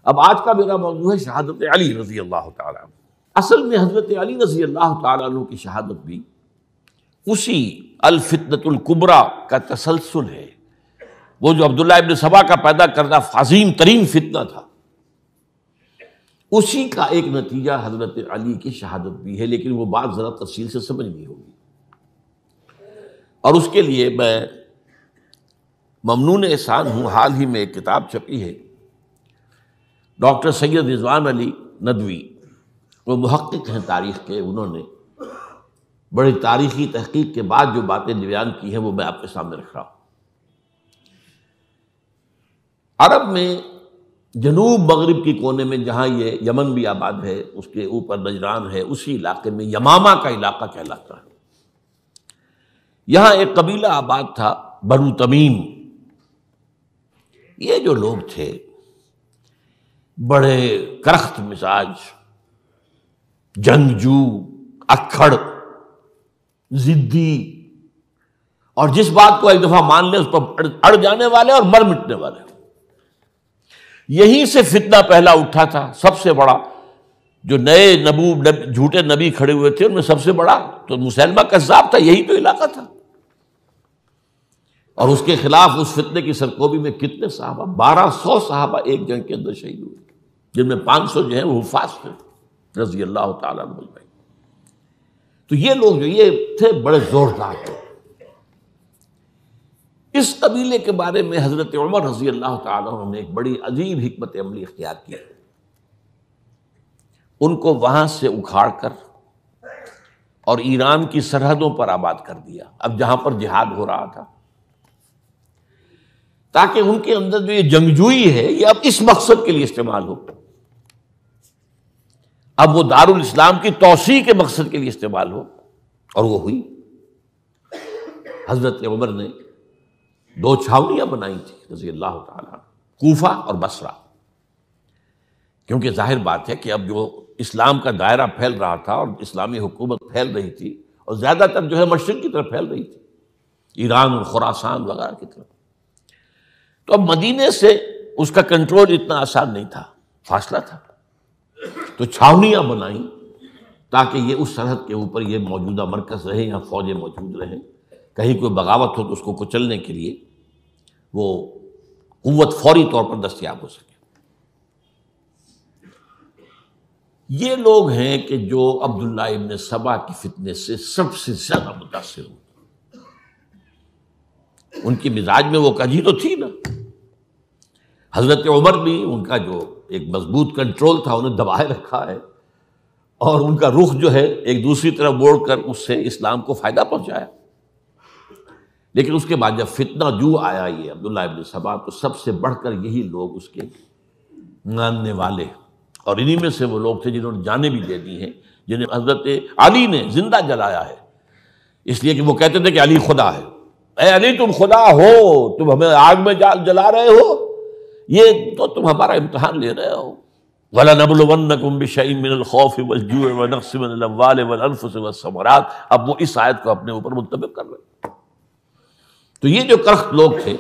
اب آج کا میرا موضوع ہے شہادت علی رضی اللہ تعالیٰ عنہ۔ اصل میں حضرت علی رضی اللہ تعالیٰ عنہ کی شہادت بھی اسی الفتنۃ الکبریٰ کا تسلسل ہے، وہ جو عبداللہ ابن سبا کا پیدا کردہ عظیم ترین فتنہ تھا، اسی کا ایک نتیجہ حضرت علی کی شہادت بھی ہے، لیکن وہ بات ذرا تفصیل سے سمجھنی ہوگی۔ اور اس کے لیے میں ممنون احسان ہوں، حال ہی میں ایک کتاب چھپی ہے، ڈاکٹر سید رضوان علی ندوی، وہ محقق ہیں تاریخ کے، انہوں نے بڑی تاریخی تحقیق کے بعد جو باتیں بیان کی ہیں وہ میں آپ کے سامنے رکھ رہا ہوں۔ عرب میں جنوب مغرب کی کونے میں، جہاں یہ یمن بھی آباد ہے، اس کے اوپر نجران ہے، اسی علاقے میں یمامہ کا علاقہ کہلاتا ہے۔ یہاں ایک قبیلہ آباد تھا، بنو تمیم۔ یہ جو لوگ تھے بڑے کرخت مزاج، جنگجو، اکھڑ، ضدی، اور جس بات کو ایک دفعہ مان لیں اس پر اڑ جانے والے اور مر مٹنے والے۔ یہیں سے فتنہ پہلا اٹھا تھا، سب سے بڑا جو نئے جھوٹے نبی کھڑے ہوئے تھے ان میں سب سے بڑا تو مسیلمہ کذاب تھا، یہی تو علاقہ تھا۔ اور اس کے خلاف اس فتنے کی سرکوبی میں کتنے صحابہ، 1200 صحابہ ایک جنگ کے اندر شہید ہوئے، جن میں 500 جو ہیں وہ حفاظ تھے رضی اللہ تعالیٰ عنہ۔ تو یہ لوگ جو یہ تھے بڑے زوردار تھے۔ اس قبیلے کے بارے میں حضرت عمر رضی اللہ تعالیٰ عنہ نے ایک بڑی عجیب حکمت عملی اختیار کی، ان کو وہاں سے اکھاڑ کر اور ایران کی سرحدوں پر آباد کر دیا، اب جہاں پر جہاد ہو رہا تھا، تاکہ ان کے اندر جو یہ جنگجوئی ہے یہ اب اس مقصد کے لیے استعمال ہو، اب وہ دارالاسلام کی توسیع کے مقصد کے لیے استعمال ہو، اور وہ ہوئی۔ حضرت عمر نے 2 چھاونیاں بنائی تھی رضی اللہ تعالیٰ عنہ، کوفہ اور بصرہ، کیونکہ ظاہر بات ہے کہ اب جو اسلام کا دائرہ پھیل رہا تھا اور اسلامی حکومت پھیل رہی تھی، اور زیادہ تر جو ہے مشرق کی طرف پھیل رہی تھی، ایران اور خراسان وغیرہ کی طرف، تو اب مدینے سے اس کا کنٹرول اتنا آسان نہیں تھا، فاصلہ تھا، تو چھاونیاں بنائیں تاکہ یہ اس سرحد کے اوپر یہ موجودہ مرکز رہے، یہاں فوجیں موجود رہیں، کہیں کوئی بغاوت ہو تو اس کو کچلنے کے لیے وہ قوت فوری طور پر دستیاب ہو سکے۔ یہ لوگ ہیں کہ جو عبداللہ ابن سبا کی فتنے سے سب سے زیادہ متاثر ہوئے۔ ان کی مزاج میں وہ کجی تو تھی نا۔ حضرت عمر بھی ان کا جو ایک مضبوط کنٹرول تھا انہیں دبائے رکھا ہے، اور ان کا رخ جو ہے ایک دوسری طرف موڑ کر اس سے اسلام کو فائدہ پہنچایا۔ لیکن اس کے بعد جب فتنہ جو آیا یہ عبداللہ ابن سبا، تو سب سے بڑھ کر یہی لوگ اس کے ماننے والے، اور انہی میں سے وہ لوگ تھے جنہوں نے جانیں بھی دے دی ہیں، جنہیں حضرت علی نے زندہ جلایا ہے، اس لیے کہ وہ کہتے تھے کہ علی خدا ہے۔ اے علی تم خدا ہو، تم ہمیں آگ میں جلا رہے ہو، یہ تو تم ہمارا امتحان لے رہے ہو۔ وَلَنَبْلُوَنَّكُمْ بِشَيْءٍ مِّنَ الْخَوْفِ وَالْجُوعِ وَنَقْصٍ مِّنَ الْأَمْوَالِ وَالْأَنفُسِ وَالثَّمَرَاتِ، اب وہ اس آیت کو اپنے اوپر منطبق کر رہے ہیں۔ تو یہ جو کرخت لوگ تھے،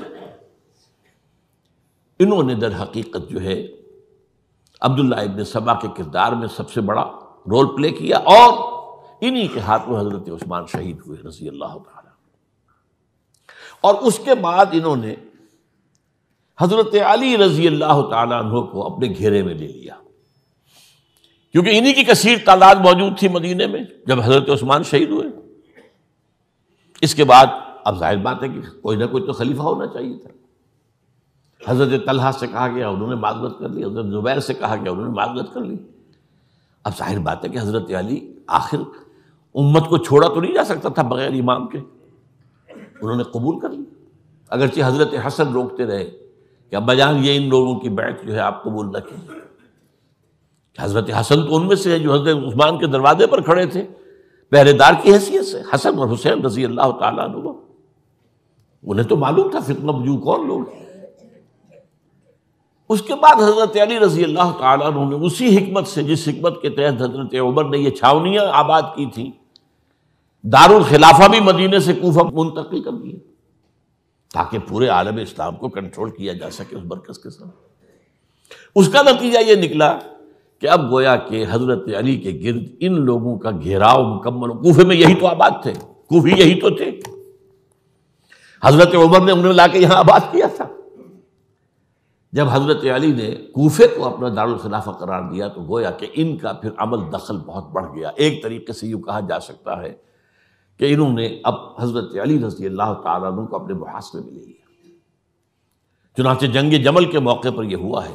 انہوں نے در حقیقت جو ہے عبداللہ ابن سبا کے کردار میں سب سے بڑا رول پلے کیا، اور انہی کے ہاتھوں حضرت عثمان شہید ہوئے رضی اللہ تعالیٰ۔ اور اس کے بعد انہوں نے حضرت علی رضی اللہ تعالیٰ عنہ کو اپنے گھیرے میں لے لیا، کیونکہ انہی کی کثیر تعداد موجود تھی مدینے میں جب حضرت عثمان شہید ہوئے۔ اس کے بعد اب ظاہر بات ہے کہ کوئی نہ کوئی تو خلیفہ ہونا چاہیے تھا۔ حضرت طلحہ سے کہا گیا، انہوں نے معذرت کر لی، حضرت زبیر سے کہا گیا، انہوں نے معذرت کر لی۔ اب ظاہر بات ہے کہ حضرت علی آخر امت کو چھوڑا تو نہیں جا سکتا تھا بغیر امام کے، انہوں نے قبول کر لی، اگرچہ حضرت حسن روکتے رہے کہ ابا جان یہ ان لوگوں کی بیعت جو ہے آپ قبول نہ کیجیے۔ حضرت حسن تو ان میں سے ہیں جو حضرت عثمان کے دروازے پر کھڑے تھے پہرے دار کی حیثیت سے، حسن اور حسین رضی اللہ تعالیٰ عنہ، انہیں تو معلوم تھا فتنہ جو کون لوگ ہیں۔ اس کے بعد حضرت علی رضی اللہ تعالیٰ عنہ نے اسی حکمت سے، جس حکمت کے تحت حضرت عمر نے یہ چھاونیاں آباد کی تھیں، دارالخلافہ بھی مدینے سے کوفہ منتقل کر دیا تاکہ پورے عالم اسلام کو کنٹرول کیا جا سکے اس مرکز کے ساتھ۔ اس کا نتیجہ یہ نکلا کہ اب گویا کہ حضرت علی کے گرد ان لوگوں کا گھیراؤ مکمل. کوفے میں یہی تو آباد تھے، کوفی یہی تو تھے. حضرت عمر نے انہیں لا کے یہاں آباد کیا تھا. جب حضرت علی نے کوفے کو اپنا دارالخلافہ قرار دیا تو گویا کہ ان کا پھر عمل دخل بہت بڑھ گیا. ایک طریقے سے یوں کہا جا سکتا ہے کہ انہوں نے اب حضرت علی رضی اللہ تعالیٰ عنہ کو اپنے محاصرے میں لے لیا. چنانچہ جنگ جمل کے موقع پر یہ ہوا ہے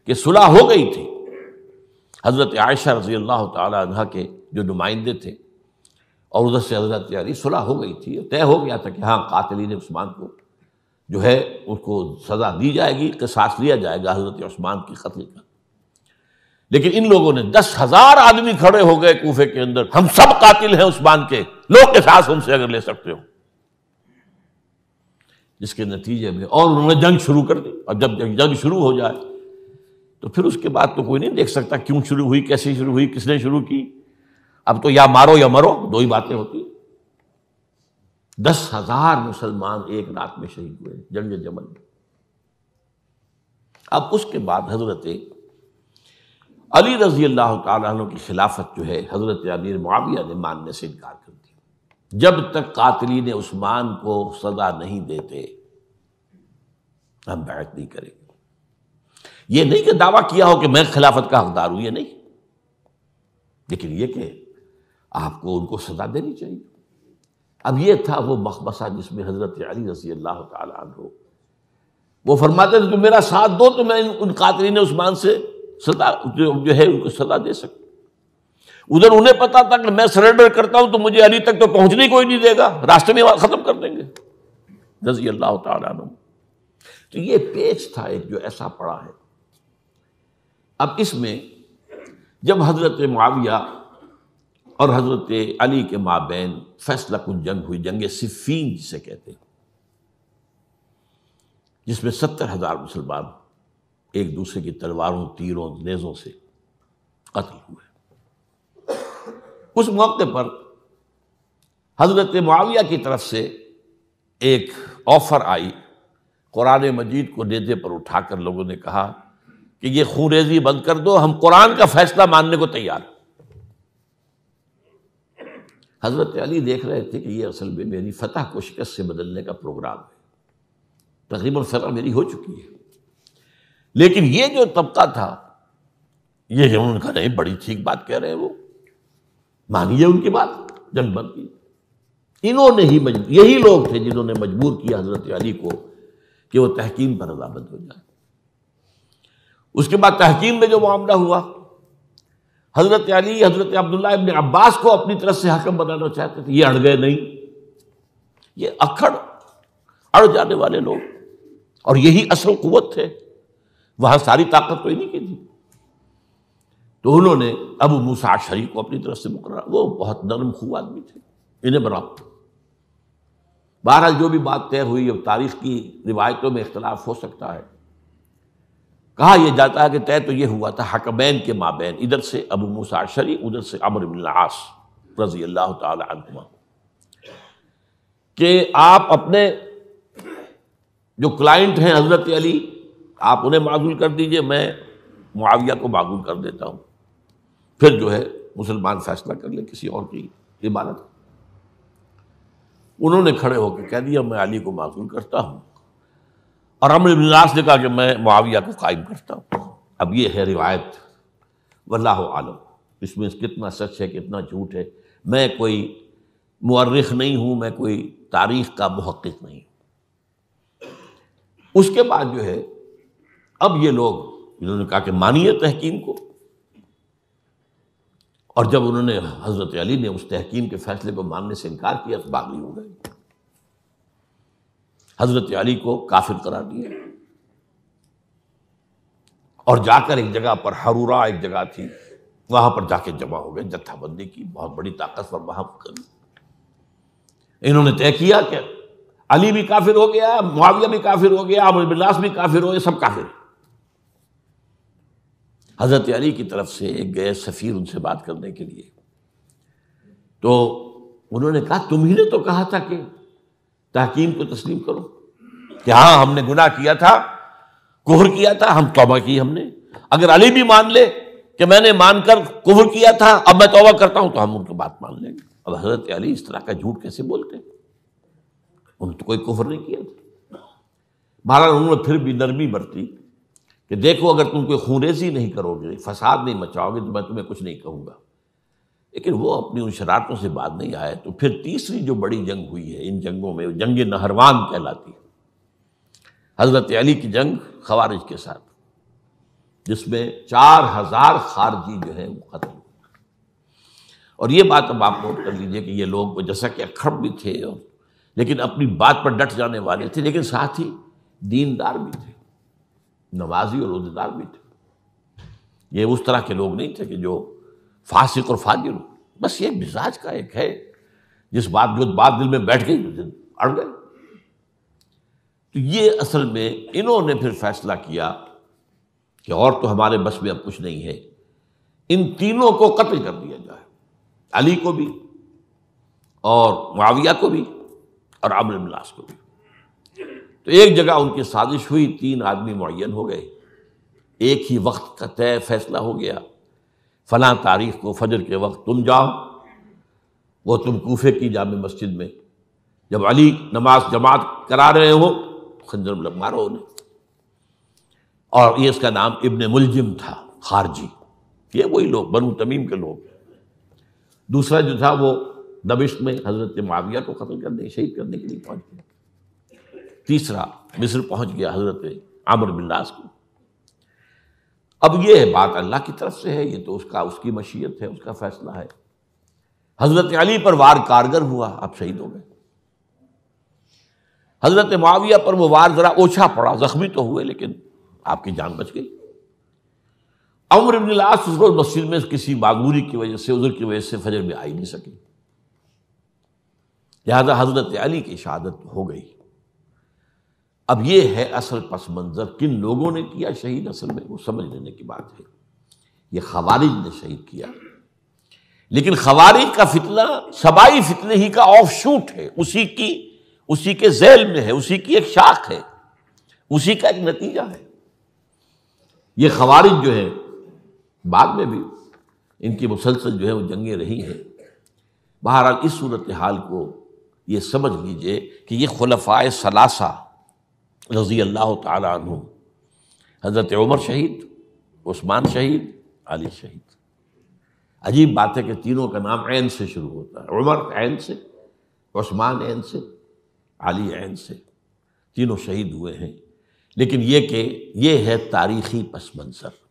کہ صلح ہو گئی تھی. حضرت عائشہ رضی اللہ تعالیٰ عنہ کے جو نمائندے تھے اور ادھر سے حضرت علی، صلح ہو گئی تھی، طے ہو گیا تھا کہ ہاں قاتلین عثمان کو جو ہے اس کو سزا دی جائے گی، قصاص لیا جائے گا حضرت عثمان کی قتل کا. لیکن ان لوگوں نے 10,000 آدمی کھڑے ہو گئے کوفے کے اندر، ہم سب قاتل ہیں عثمان کے، لو قصاص ہم سے اگر لے سکتے ہو. جس کے نتیجے میں اور انہوں نے جنگ شروع کر دی. اور جب جنگ شروع ہو جائے تو پھر اس کے بعد تو کوئی نہیں دیکھ سکتا کیوں شروع ہوئی، کیسے شروع ہوئی، کس نے شروع کی. اب تو یا مارو یا مرو، دو ہی باتیں ہوتی. 10,000 مسلمان ایک رات میں شہید ہوئے جنگ جمل میں. اب اس کے بعد حضرت علی رضی اللہ تعالیٰ عنہ کی خلافت جو ہے حضرت امیر معاویہ نے ماننے سے انکار کر دیا. جب تک قاتلین عثمان کو سزا نہیں دیتے ہم بیعت نہیں کریں گے. یہ نہیں کہ دعویٰ کیا ہو کہ میں خلافت کا حقدار ہوں، یہ نہیں، لیکن یہ کہ آپ کو ان کو سزا دینی چاہیے. اب یہ تھا وہ مخمصہ جس میں حضرت علی رضی اللہ تعالیٰ عنہ وہ فرماتے تھے تم میرا ساتھ دو تو میں ان قاتلین عثمان سے سزا جو ہے ان کو سزا دے سکتا. ادھر انہیں پتا تھا کہ میں سرنڈر کرتا ہوں تو مجھے علی تک تو پہنچنے کوئی نہیں دے گا، راستے میں ختم کر دیں گے رضی اللہ تعالیٰ عنہ. تو یہ پیچ تھا ایک جو ایسا پڑا ہے. اب اس میں جب حضرت معاویہ اور حضرت علی کے مابین فیصلہ کن جنگ ہوئی، جنگ صفین جسے کہتے ہیں، جس میں 70,000 مسلمان ایک دوسرے کی تلواروں، تیروں، نیزوں سے قتل ہوئے. اس موقع پر حضرت معاویہ کی طرف سے ایک آفر آئی. قرآن مجید کو نیزے پر اٹھا کر لوگوں نے کہا کہ یہ خون ریزی بند کر دو، ہم قرآن کا فیصلہ ماننے کو تیار. حضرت علی دیکھ رہے تھے کہ یہ اصل میں میری فتح کو شکست سے بدلنے کا پروگرام ہے. تقریباً فتح میری ہو چکی ہے، لیکن یہ جو طبقہ تھا یہ انہوں نے کہا نہیں بڑی ٹھیک بات کہہ رہے ہیں، وہ مانیے ان کی بات، جنگ بند کی. انہوں نے ہی یہی لوگ تھے جنہوں نے مجبور کیا حضرت علی کو کہ وہ تحکیم پر رضامند ہو جائے. اس کے بعد تحکیم میں جو معاملہ ہوا، حضرت علی حضرت عبداللہ ابن عباس کو اپنی طرف سے حاکم بنانا چاہتے تھے، یہ اڑ گئے نہیں. یہ اڑ جانے والے لوگ، اور یہی اصل قوت تھے، وہاں ساری طاقت تو انہیں کی تھی. تو انہوں نے ابو موسیٰ اشعری کو اپنی طرف سے مقرر، وہ بہت نرم خو آدمی تھے، انہیں بنا. بہرحال جو بھی بات طے ہوئی، اب تاریخ کی روایتوں میں اختلاف ہو سکتا ہے. کہا یہ جاتا ہے کہ طے تو یہ ہوا تھا حکمین کے مابین، ادھر سے ابو موسیٰ اشعری، ادھر سے عمرو بن العاص رضی اللہ تعالی عنہما، کہ آپ اپنے جو کلائنٹ ہیں حضرت علی آپ انہیں معزول کر دیجئے، میں معاویہ کو معزول کر دیتا ہوں، پھر جو ہے مسلمان فیصلہ کر لیں کسی اور کی عبادت. انہوں نے کھڑے ہو کے کہہ دیا میں علی کو معزول کرتا ہوں، اور عمرو بن العاص نے کہا کہ میں معاویہ کو قائم کرتا ہوں. اب یہ ہے روایت، واللہ عالم اس میں کتنا سچ ہے کتنا جھوٹ ہے. میں کوئی مورخ نہیں ہوں، میں کوئی تاریخ کا محقق نہیں. اس کے بعد جو ہے اب یہ لوگ انہوں نے کہا کہ مانیے تحکیم کو، اور جب انہوں نے حضرت علی نے اس تحکیم کے فیصلے کو ماننے سے انکار کیا تو باغی ہو گئے، حضرت علی کو کافر قرار دیا، اور جا کر ایک جگہ پر حرورہ ایک جگہ تھی وہاں پر جا کے جمع ہو گئے، جتھا بندی کی، بہت بڑی طاقتور وہاں کر. انہوں نے طے کیا کہ علی بھی کافر ہو گیا، معاویہ بھی کافر ہو گیا، عمرو بن العاص بھی کافر ہو گئے، سب کافر. حضرت علی کی طرف سے ایک گئے سفیر ان سے بات کرنے کے لیے، تو انہوں نے کہا تم ہی نے تو کہا تھا کہ تحکیم کو تسلیم کرو، کہ ہاں ہم نے گناہ کیا تھا کفر کیا تھا، ہم توبہ کی ہم نے. اگر علی بھی مان لے کہ میں نے مان کر کفر کیا تھا اب میں توبہ کرتا ہوں تو ہم ان کی بات مان لیں گے. اب حضرت علی اس طرح کا جھوٹ کیسے بولتے؟ انہوں نے تو کوئی کفر نہیں کیا تھا. بہرحال انہوں نے پھر بھی نرمی برتی کہ دیکھو اگر تم کوئی خونریزی نہیں کرو گے، فساد نہیں مچاؤ گے تو میں تمہیں کچھ نہیں کہوں گا. لیکن وہ اپنی ان شرارتوں سے بعد نہیں آئے. تو پھر تیسری جو بڑی جنگ ہوئی ہے ان جنگوں میں، جنگ نہروان کہلاتی ہے، حضرت علی کی جنگ خوارج کے ساتھ، جس میں 4000 خارجی جو ہیں وہ قتل ہوئے. اور یہ بات اب آپ نوٹ کر لیجئے کہ یہ لوگ جیسا کہ اکھڑ بھی تھے لیکن اپنی بات پر ڈٹ جانے والے تھے، لیکن ساتھ ہی دیندار بھی تھے، نمازی اور روزہ دار بھی تھے. یہ اس طرح کے لوگ نہیں تھے کہ جو فاسق اور فاجر ہو. بس یہ مزاج کا ایک ہے، جو بات دل میں بیٹھ گئی اڑ گئے. تو یہ اصل میں انہوں نے پھر فیصلہ کیا کہ اور تو ہمارے بس میں اب کچھ نہیں ہے، ان تینوں کو قتل کر دیا جائے، علی کو بھی اور معاویہ کو بھی اور عمرو بن العاص کو بھی. تو ایک جگہ ان کی سازش ہوئی، 3 آدمی معین ہو گئے، ایک ہی وقت کا طے فیصلہ ہو گیا، فلاں تاریخ کو فجر کے وقت تم جاؤ، وہ تم کوفے کی جامع مسجد میں، جب علی نماز جماعت کرا رہے ہو خنجر مارو انہیں. اور یہ اس کا نام ابن ملجم تھا، خارجی، یہ وہی لوگ بنو تمیم کے لوگ. دوسرا جو تھا وہ دمشق میں حضرت معاویہ کو قتل کرنے شہید کرنے کے لیے پہنچ گیا. تیسرا مصر پہنچ گیا حضرت عمرو بن العاص کو. اب یہ بات اللہ کی طرف سے ہے، یہ تو اس کی مشیت ہے، اس کا فیصلہ ہے. حضرت علی پر وار کارگر ہوا، آپ شہید ہو گئے. حضرت معاویہ پر وہ وار ذرا اوچھا پڑا، زخمی تو ہوئے لیکن آپ کی جان بچ گئی. عمرو بن العاص اس روز مسجد میں کسی معذوری کی وجہ سے، عذر کی وجہ سے فجر میں آ ہی نہیں سکے، لہذا حضرت علی کی شہادت ہو گئی. اب یہ ہے اصل پس منظر، کن لوگوں نے کیا شہید اصل میں وہ سمجھ لینے کی بات ہے. یہ خوارج نے شہید کیا، لیکن خوارج کا فتنہ سبائی فتنے ہی کا آف شوٹ ہے، اسی کے ذیل میں ہے، اسی کی ایک شاخ ہے، اسی کا ایک نتیجہ ہے. یہ خوارج جو ہے بعد میں بھی ان کی مسلسل جو ہے وہ جنگیں رہی ہیں. بہرحال اس صورتحال کو یہ سمجھ لیجئے کہ یہ خلفائے ثلاثہ رضی اللہ تعالی عنہ، حضرت عمر شہید، عثمان شہید، علی شہید. عجیب بات ہے کہ تینوں کا نام عین سے شروع ہوتا ہے، عمر عین سے، عثمان عین سے، علی عین سے، تینوں شہید ہوئے ہیں. لیکن یہ کہ یہ ہے تاریخی پس منظر.